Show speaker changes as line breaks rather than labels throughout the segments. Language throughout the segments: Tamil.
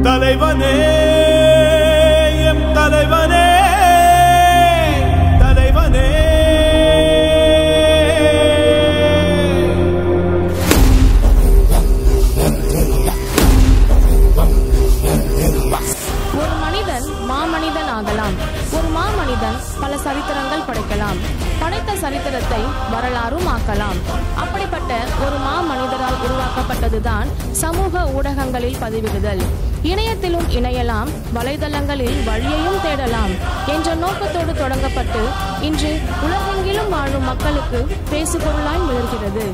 தலைவனே எம் தலைவனே தலைவனே
ஒரு மனிதன் மாமனிதன் ஆகலாம். ஒரு மாமனிதன் பல சரித்திரங்கள் படைக்கலாம். படைத்த சரித்திரத்தை வரலாறும் ஆக்கலாம். அப்படிப்பட்ட ஒரு மாமனிதரால் உருவாக்கப்பட்டதுதான் சமூக ஊடகங்களில் பதிவிடுதல். இணையத்திலும் இணையலாம், வலைதளங்களில் வழியையும் தேடலாம் என்ற நோக்கத்தோடு தொடங்கப்பட்டு இன்று உலகெங்கிலும் வாழும் மக்களுக்கு பேசுபொருளாய் மிளர்கிறது.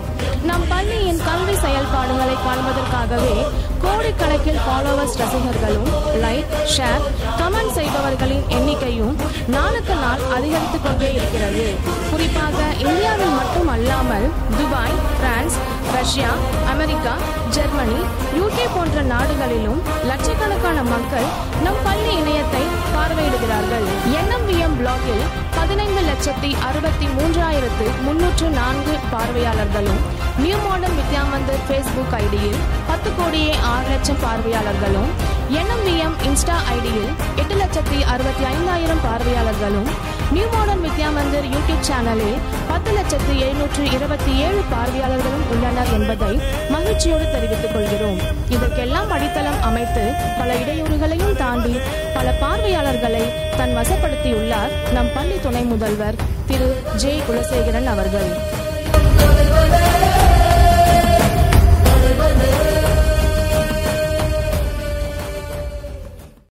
நம் பள்ளியின் கல்வி செயல்பாடுகளை காண்பதற்காகவே கோடிக்கணக்கில் ஃபாலோவர்ஸ், ரசிகர்களும் லைக், ஷேர், கமெண்ட் செய்பவர்களின் எண்ணிக்கையும் நாளுக்கு நாள் அதிகரித்துக் கொண்டே இருக்கிறது. குறிப்பாக இந்தியாவில் மட்டும் அல்லாமல் Dubai, France, Russia, America, Germany, UK போன்ற நாடுகளிலும் லட்சக்கணக்கான மக்கள் நம் பள்ளி இணையத்தை பார்வையிடுகிறார்கள். NMVM பிளாகில் 15,63,304 பார்வையாளர்களும், new modern Vidya Mandir Facebook ஐடியில் 10,06,00,000 பார்வையாளர்களும், NMVM இன்ஸ்டா ஐடியில் 8,65,000 பார்வையாளர்களும், new modern Vidya Mandir YouTube சேனலில் 10,727 பார்வையாளர்களும் உள்ளனர் என்பதை மகிழ்ச்சியோடு தெரிவித்துக் கொள்கிறோம். இதற்கெல்லாம் அடித்தளம் அமைத்து பல இடையூறுகளையும் தாண்டி பல பார்வையாளர்களை தன் வசப்படுத்தியுள்ளார் நம் பள்ளி துணை முதல்வர் திரு ஜே. குலசேகரன் அவர்கள்.